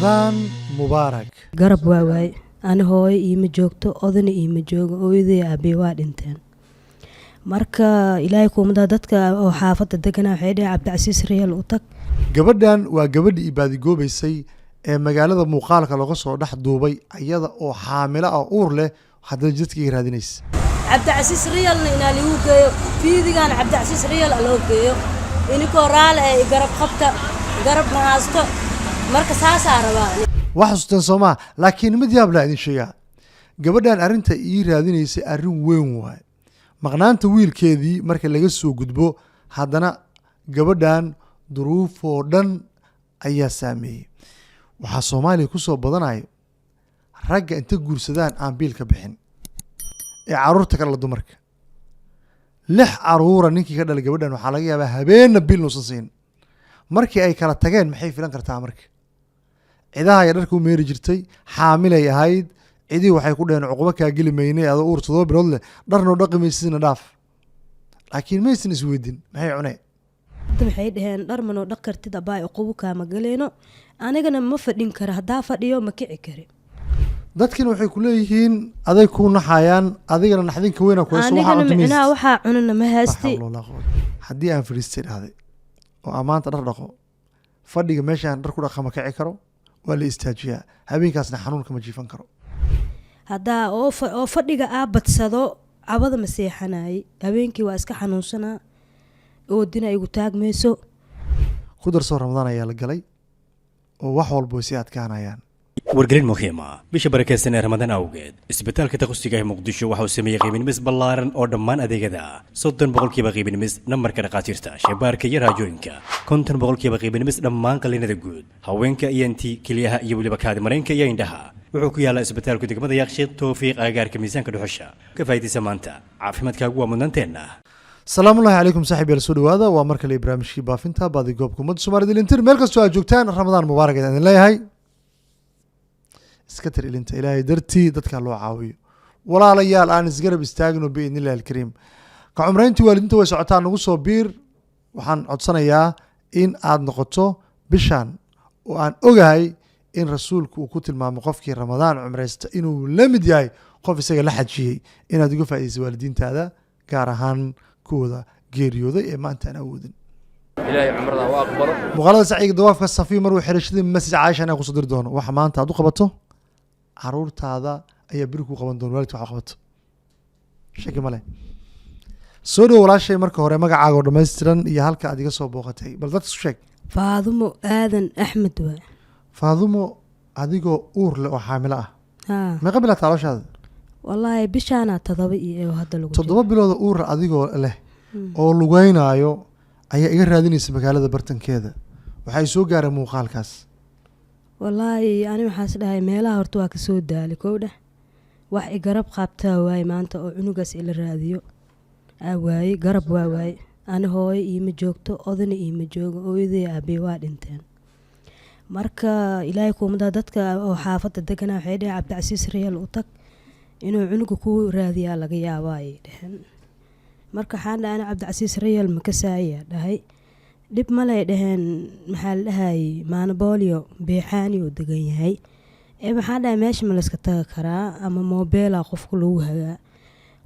رمضان مبارك garab waa waay ani hooyo iima joogto odana iima joogo hooyaday aabbe waa dhinteen marka ilaahay kuumada dadka oo xaafada deganaa waxay dhaheen Cabdicasiis Riyal u tag gabadhan waa gabadhii ibaadigoobay ee magaalada muuqaalka laga soo dhex duubay iyada oo xaamilo ah uur leh haddana jidkii raadinaysa Cabdicasiis Riyal inaa ligu geeyo fiidigan Cabdicasiis Riyal loo geeyo inikoo raal ay garab qabta garab naasto marka saas rabaa wax xustan Soomaa laakiin mid yaab la idin sheegaa gabadhan arinta ii raadinaysay arin weyn waay maqnaanta wiilkeedii marka laga soo gudbo haddana gabadhan duruuf oo dhan ayaa saameeyay waxaa Soomaaliya ku soo badanayo ragga inta guursadaan aan biil ka bixin ee caruurta kala dumarka 6 caruura ninkii ka dhalay gabadhan waxaa laga yaabaa habeenna biil nuusan siin markii ay kala tageen maxay filan kartaa marka ciidaha ay dharku meeri jirtay xaamilay ahayd cidii waxay ku dhaheen uqba ka gelimeynay adoo uur 7 bilood leh dharno dhaqamaysiina dhaaf laakiin maysan isweydin maxay cunay waxay dhaheen dhar manoo dhaqartid abaa uqbu ka magaleeno anigana ma fadhin kara hadaa fadhiyo ma kici kare dadkina waxay ku leeyihiin aday ku naxayaan adigana naxdinka weyn ku soo waxa anigana waxa cunana ma haasti hadii aan fariistay dhahday oo amaanta dhar dhaqo fadhiga meeshaan dhar ku dhaqama kici karo waa la istaajiyaa habeenkaasna xanuun kama jiifan karo hadaa oo fadhiga badsado abada ma seexanay habeenkii waa iska xanuunsanaa oo dina igu taagmayso ku darso Ramadaan ayaa la galay oo wax walba si adkaanayaan wargelin muhiima bisha barakeysan ee Ramadaan awgeed isbitaalka taqsiga ee Muqdisho waxa uu sameeyay qiimin mis ballaaran oo dhammaan adeegyada 30% qiimin mis nambarka dhaqaatiirta shaybaarka iyo raajooyinka 50% qiimin mis dhammaan qaliinada guud haweenka ENT kaliyaha iyo waliba kaadi mareenka iyo indhaha wuxuu ku yaalaa isbitaalka degmada Yaaqshiid Tawfiiq agaarka miisaanka dhuxusha ka faa'iideysa maanta caafimaadkaagu waa mudnaanteena السلام الله عليكم صاحب السود وهذا ومركز البرامج بافنتا بعد جوبكم مد سومالي الانتر ملك سو جوجتان رمضان مبارك ان الله هي اسكتر الانت الهي درتي ددك لو عاويو ولا ليال ان اسغرب استاغنو باذن الله الكريم كعمرينتي والدنت way socotaan nagu soo biir waxaan codsanayaa in aad noqoto bishan oo aan ogahay in rasuulku uu ku tilmaamo qofkii Ramadaan umreysta inuu la mid yahay qof isaga la xajiyay inaad uga faa'iideyso waalidiintaada gaar ahaan كودا geeriyooday ee maanta aan awoodin ilaahay umrada waa aqbalo muqaalada saciid dawaafka safi mar uu xirashadii masjid Aisha aan ku soo dir doono waxa maanta aad u qabato caruurtaada ayaa bir ku qaban doona waalidka waxa qabato shaki male soo dhaw walaashay marka hore magacaaga oo dhameystiran iyo halka aad iga soo booqatay bal dadku sheeg Faadumo Aadan Axmed waa Faadumo adigoo uur leh oo xaamilo ah ma qabla taaloshada wallahi bishaana 7 iyo hadda lagu 7 bilood uur adigoo leh oo lugaynaayo ayaa iga raadinaysa magaalada bartankeeda waxay soo gaaray muuqaalkaas wallahi ani waxaas dhahay meelaha horta waa ka soo daali koowda wax i garab qabtaa waay maanta oo cunugaas ila raadiyo waay garab waay ani hooyo iima joogto odana iima joogo hooyaday aabbe waa dhinteen marka ilaahay kuumada dadka oo xaafada deganaa waxay dhaheen Cabdicasiis Riyal u tag inuu cunuga ku raadiyaa laga yaabaa ay dhahan marka xaan dhaana Cabdicasiis Riyal ma ka saaya dhahay dib ma lay dhahan maxaa la dhahay maanabolio beexaani oo degan yahay maxaa dhahay meesha ma la iska tagi karaa ama mobile qofku lagu hagaa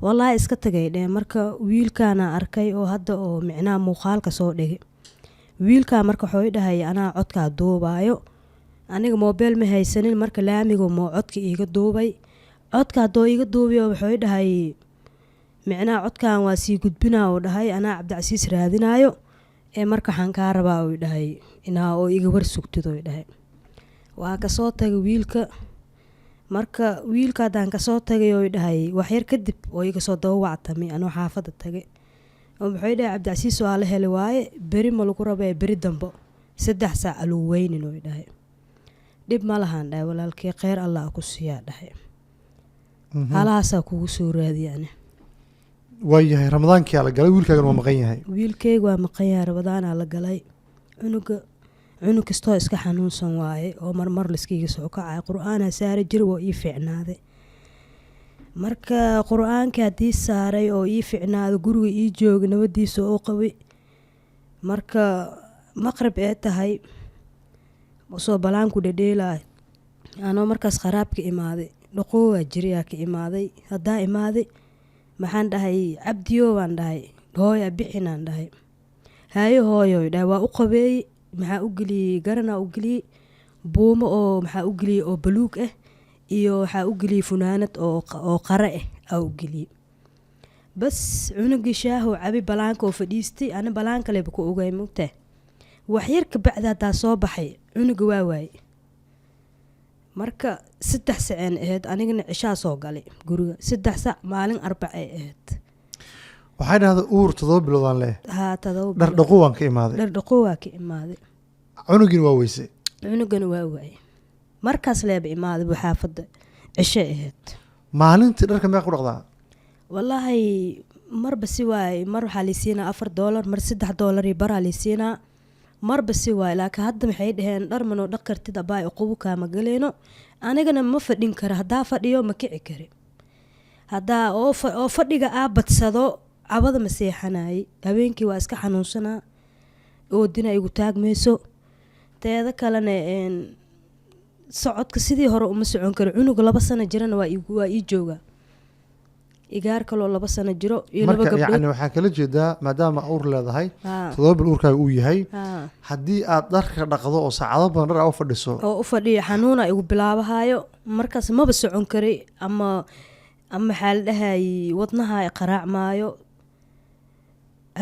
wallahi iska tagay dhahay marka wiilkaana arkay oo hadda oo micnaa muuqaalka soo dhigay wiilka marka wuxuu dhahay anaa codka duubaayo aniga mobile ma haysanin marka laamiga moo codka iiga duubay codka doo iga duubiyo wuxuu dhahay micnaa codkan waa sii gudbinaa oo dhahay anaa Cabdicasiis raadinaayo marka waxaan ka rabaa oo dhahay inaa oo iga war sugtido dhahay waa ka soo tagay wiilka marka wiilka daan ka soo tagay oo dhahay wax yar kadib oo iga soo dawactamay anoo xaafada tagay oo wuxuu dhahay Cabdicasiis waa la helay waaye bari ma lagu rabay bari dambo 3 saac loo weynin oo dhahay dib ma lahaan dhahay walaalkii khayr Allah ku siiyaa dhahay halaasa kugu soo raadiyaan waayahay Ramadaankii la galay wiilkaaga waa maqan yahay wiilkayga waa maqan yahay Ramadaan la galay cunug kastoo iska xanuunsan waaye oo marmar la iskiga soo kacay quraana saare jir oo ii fiicnaaday marka quraanka hadii saaray oo ii fiicnaado guriga ii joogay nabadiisa oo qabay marka maqrib ee tahay usoo balaanku dhedheelay anoo markaas kharaabka imaaday dhaqoowaa jiriyaa ka imaaday haddaa imaaday maxaan dhahay cabdiyo waan dhahay hooya bixinaan dhahay haayo hooyoy dhahay waa u qabeeyey maxaa u geliyey garanaa u geliyey buumo oo maxaa u geliyey oo baluug ah iyo waxaa u geliyey funaanad oo qare ah aa u geliyey bas cunugii shaahow cabi balaanka oo fadhiistay ani balaan kaleba ku ogay mogtaa waxyar kabacdi haddaa soo baxay cunuga waa waaye marka 3 saceen ahayd anigana cishaa soo galay guriga 3 sac maalin arbacay ahayd waxay dhahda uur 7 biloodaan leh haa 7 dhardhaqo waan ka imaaday dhardhaqo waa ka imaaday cunugin waa weyse cunugana waa waaye markaas leeba imaaday buu xaafadda cisho ahayd maalintii dharka meeqa ku dhaqdaa wallaahi marba si waaye mar waxaa laysiinaa $4 mar $3 iyo baraa laysiinaa marba si waaye laakiin hadda maxay dhaheen dhar manoo dhaq kartid abaa uqubu kaama galeeno anigana ma fadhin kara haddaa fadhiyo ma kici kari haddaa oo fadhiga aa badsado cabada ma seexanayay habeenkii waa iska xanuunsanaa oodina igu taagmayso teeda kalena socodka sidii hore uma socon karo cunuga 2 sano jirana waa ii jooga igaar kaloo 2 sano jiro iyo 2 marka gabdhood yani waxaa kala jeedaa maadaama uur leedahay 7 bil uurkaaga uu yahay haddii aad dharka dhaqdo oo saacado badan dhar aa u fadhiso oo u fadhiyo xanuuna igu bilaabahayo markaas maba socon kari ama maxaa la dhahay wadnaha qaraacmaayo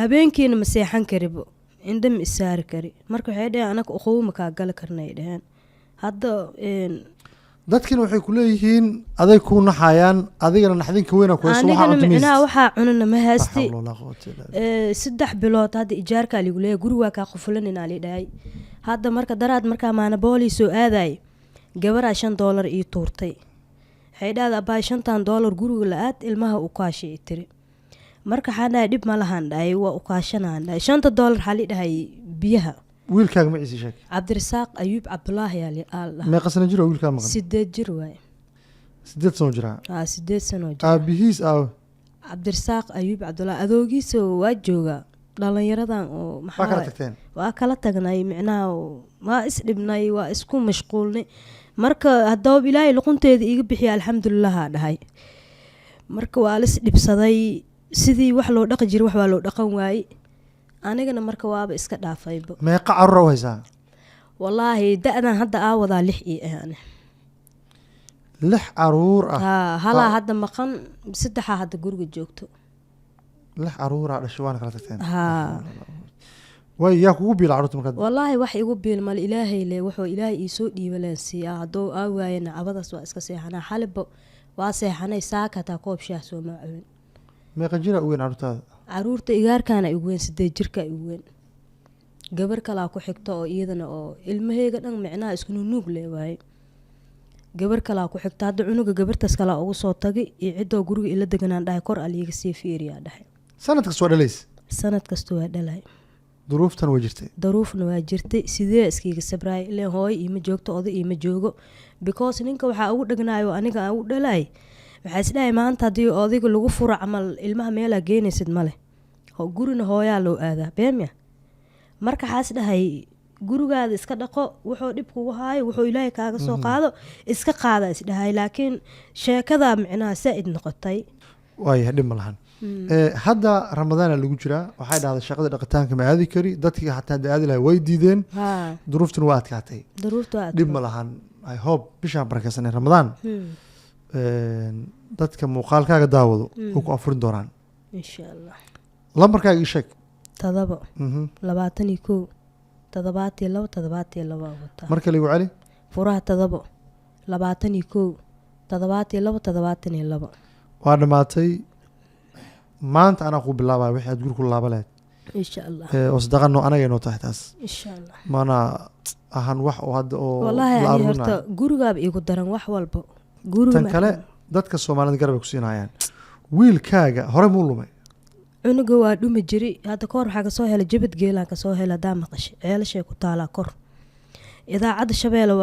habeenkiina ma seexan karibo indha ma isaari kari marka waxay dhaheen anaga uqubu ma kaa gali karnay dhaheen hadda dadkina waxay ku leeyihiin aday kuu naxayaan adigana naxdinka weyna ku hayso anigana micnaha waxaa cunana ma haysti waxaa 3 bilood hadda ijaarkaa ligu leeyahay guri waa kaa qufulanina li dhahay hadda marka daraad markaa maanaboolii soo aaday gabaraa $5 ii tuurtay waxay dhahda abaa $5 guriga la-aad ilmaha u kaashay tiri marka waxaan dhahay dhib ma lahaan dhahay waa u kaashanaan dhahay $5 waxaa li dhahay biyaha wiilkaaga maciisi sheeg cabdirasaaq ayuub cabdulaahi aa meeqa sano jiro wiilkaa maqan 8 jir waaye 8 sano jiraa 8 sano jir aabihiis cabdirasaaq ayuub cabdulaahi adoogiisa waa jooga dhalinyaradan oo maxaa kala tagteen waa kala tagnay micnaha waa isdhibnay waa isku mashquulnay marka haddaba ilaahay luqunteeda iiga bixiya alxamdulilah aa dhahay marka waa la isdhibsaday sidii wax loo dhaqi jiray wax waa loo dhaqan waaye anigana marka waaba iska dhaafayba meeqa caruur u haysaa wallaahi da-dan hadda aa wadaa 6 ii ahane 6 caruur ah halaa hadda maqan 3 hadda guriga joogto 6 caruuraa dhashay waana kala tagteen way yaa kugu biila caruurta markaad wallaahi wax igu biil mal ilaahay le wuxuu ilaahay ii soo dhiiba leen siiyaa hadduu aa waayana cabadaas waa iska seexanaa xaliba waa seexanay saaka hataa koob shaah soo maacawin meeqa jira u weyn caruurtaada caruurta igaarkaana igu weyn 8 jirka igu weyn gabar kalaa ku xigta oo iyadana oo ilmaheega dhan micnaha isku nuug le waaye gabar kalaa ku xigta hadda cunuga gabartaas kalaa ugu soo tagay iyo cidoo guriga ila deganaan dhahay kor aliiga sii fiiriyaa dhahay sanad kasta waa dhalays sanad kasta waa dhalay duruuftan waa jirtay duruufna waa jirtay sidee iskiiga sabraay ileen hooyo iima joogto oday iima joogo because ninka waxaa ugu dhagnaayo aniga aan u dhalay waxaa isdhahay maanta haddii odayga lagu furo camal ilmaha meelaa geenaysid male gurina hooyaa loo aadaa beemya marka waxaa isdhahay gurigaada iska dhaqo wuxuu dhib kugu haayo wuxuu ilaahay kaaga soo qaado iska qaada isdhahay laakiin sheekadaa micnaha saa-id noqotay waaya dhib ma lahan hadda ramadaana lagu jiraa waxay dhahday shaqada dhaqitaanka ma aadi kari dadkii xataa hadda aadi lahay way diideen duruuftuna waa adkaatay dhib ma lahan I hope bishaan barakeysanay ramadaan dadka muuqaalkaaga daawado oo ku afurin doonaan insha allah lambarkaaga ii sheeg 7 21 72 wataa marka lagu celi furaha 7 21 72 waa dhamaatay maanta anaa ku bilaabaya wixii aad guri ku laaba lahayd insha allah oo sadaqano anaga inoo tahay taas insha allah mana ahan wax oo hadda oo wallaahi ani horta gurigaaba iigu daran wax walba tan kale dadka soomaalida garab ay ku siinayaan wiilkaaga hore muu lumay cunuga waa dhumi jiri hadda kahor waxaa kasoo helay jabad geelaan kasoo helay hadaa maqashay ceelashay ku taalaa kor idaacadda shabeelle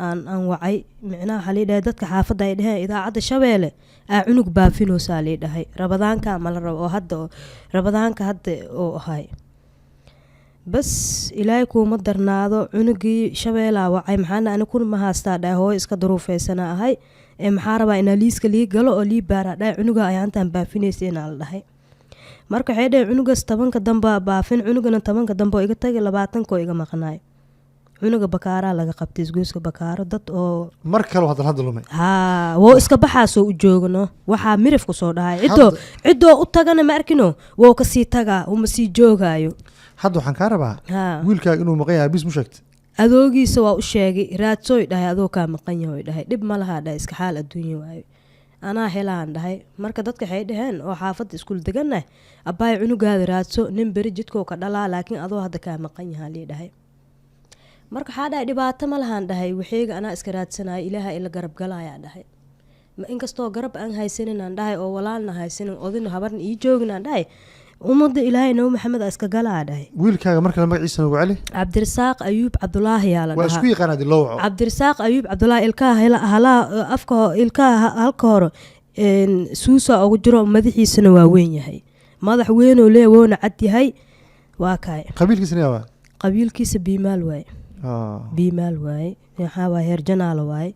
aan wacay micnaha waxaa liidhahay dadka xaafadda ay dhaheen idaacadda shabeelle aa cunug baafinoosaa liidhahay rabadaanka ma la rabo oo hadda rabadaanka hadda oo ahay bas ilaahay kuuma darnaado cunugii shabeelaa wacay maxaana ani kun ma haastaa dhahay hooyo iska daruufeysana ahay ee maxaa rabaa inaa liiska lii galo oo lii baaraa dhahay cunuga ayaantaan baafinaysa inaa la dhahay marka waxay dhahay cunugaas 10 dambe baafin cunugana 10 dambe oo iga tagay 20 oo iga maqnaay cunuga bakaaraa laga qabtay isgoyska bakaaro dad oo mar kale hadda lumay woo iska baxaasoo u joogno waxaa mirif ku soo dhahay cidoo u tagana ma arkino woo kasii tagaa uma sii joogaayo hadda waxaan kaa rabaa wiilkaaga inuu maqan yahay bis mu sheegtay adoogiisa waa u sheegay raadsooy dhahay adoo kaa maqan yahay dhahay dhib ma lahaa dhahay iska xaal adduunya waayo anaa helaan dhahay marka dadka waxay dhaheen oo xaafadda iskuul deganah abbaay cunugaada raadso nin beri jidkoo ka dhalaa laakiin adoo hadda kaa maqan yahaa lii dhahay marka waxaa dhahay dhibaato ma lahaan dhahay waxeega anaa iska raadsanayo ilaaha ila garab galayaa dhahay inkastoo garab aan haysanin aan dhahay oo walaalna haysanin odina habarna ii joogin aan dhahay ummadda ilaahay nabi maxamed aa iska galaa dhahay wiilkaaga markale magaciisa nagu celi cabdirasaaq ayuub cabdulaahi yaa la dhahaa waa isku yaqaanaa dilowco cabdirasaaq ayuub cabdulaahi ilkaha halka hore suusa ugu jiro madaxiisana waa weyn yahay madax weynoo lee woona cad yahay waa kaay qabiilkiisana yaa waa qabiilkiisa biimaal waaye biimaal waaye waxaa waa heer janaala waaye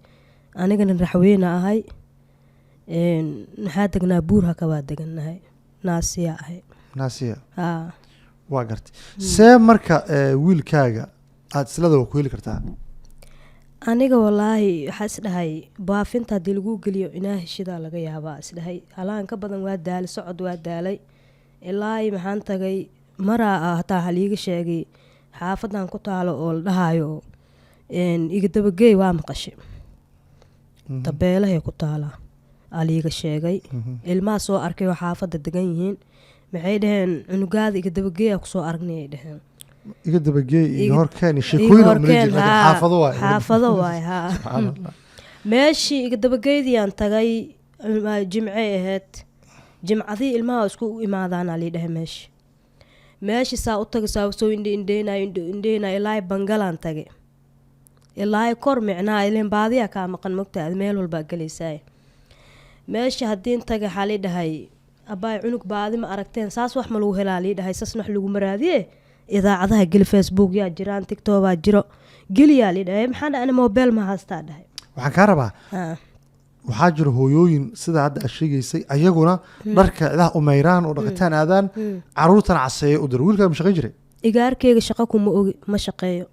anigana raxweyne ahay maxaa degnaa buur haka waa degannahay naasiya ahay naasiya waa gartay see marka wiilkaaga aada islada waa ku heli kartaa aniga walaahi waxaa isdhahay baafinta haddii lagu geliyo inaa heshidaa laga yaabaa isdhahay halaan ka badan waa daalay socod waa daalay ilaahi maxaan tagay maraa hataa haliiga sheegay xaafadan ku taalo oo la dhahayo iga dabageey waa maqashay tabeelahay ku taalaa aliiga sheegay ilmaha soo arkay oo xaafadda degan yihiin maxay dhaheen cunugaada iga dabageeya kusoo aragnay ay dhaheen iga dabageey iyo horkeen sheekooyin xaafado waay meeshii iga dabageydiyaan tagay jimcey ahayd jimcadii ilmaha isku imaadaana lii dhahay meeshii saa u tagay saa soo indheynayo ilaahay bangalaan tagay ilaahay kor micnaa ileen baadiyaa kaa maqan mogtaada meel walbaa galaysaay meesha haddiin tagay waxaa lii dhahay abbaay cunug baadi ma aragteen saas wax ma lagu helaa lii dhahay saasna wax lagu maraadiye idaacadaha geli facebook yaa jiraan tiktobaa jiro geliyaa lii dhahay maxaa dhahay mobile ma haastaa dhahay waxaan kaa rabaa waxaa jira hooyooyin sidaa hadda aad sheegaysay ayaguna dharka cidaha umayraan oo dhaqataan aadaan caruurtana caseeya u diro wiilkaaga ma shaqayn jiray igaarkeyga shaqo kuma ogi ma shaqeeyo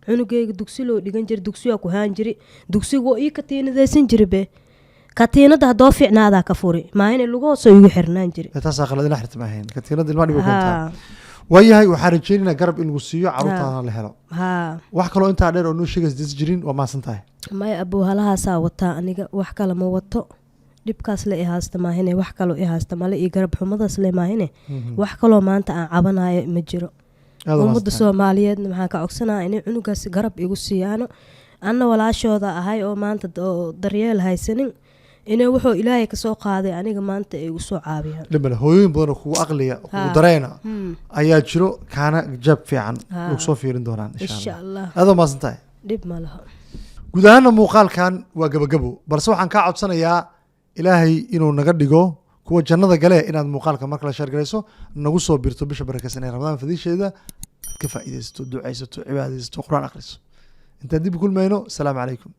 cunugeyga dugsi loo dhigan jira dugsiyaa ku haan jiri dugsiga oo ii katiinadaysan jiri be katiinada haddoo fiicnaadaa ka furi maa inay lagu hoosoo igu xirnaan jiri taasaa qalad ina xirta maahayn katiinada ilmaha dhib kuntaa waayahay waxaa rajeynaynaa garab in lagu siiyo caruurtaana la helo wax kaloo intaa dheer oo noo sheegays dis jirin waa maasan tahay maya abowhalahaasaa wataa aniga wax kale ma wato dhibkaas le i haasta maahine wax kaloo i haasta male iyo garab xumadaas le maahine wax kaloo maanta aan cabanayo ma jiro ummadda soomaaliyeedna maxaan ka cogsanaa inay cunugaas garab igu siiyaano anna walaashooda ahay oo maanta daryeel haysanin inay wuxuu ilaahay kasoo qaaday aniga maanta ay igu soo caabiyaan dhimale hooyooyin badanoo kugu aqliya kugu dareena ayaa jiro kaana jaab fiican lagu soo fiirin doonaan insha allah adoo maasan tahay dhib ma laha guud ahaana muuqaalkan waa gabagabo balse waxaan kaa codsanayaa ilaahay inuu naga dhigo kuwa jannada gale inaad muuqaalka marka la sheergarayso nagu soo birto bisha barakeysan ee ramadaan fadiisheeda aad ka faa'iidaysato ducaysato cibaadaysato qur-aan akhriso intaan dib u kulmayno asalaamu calaykum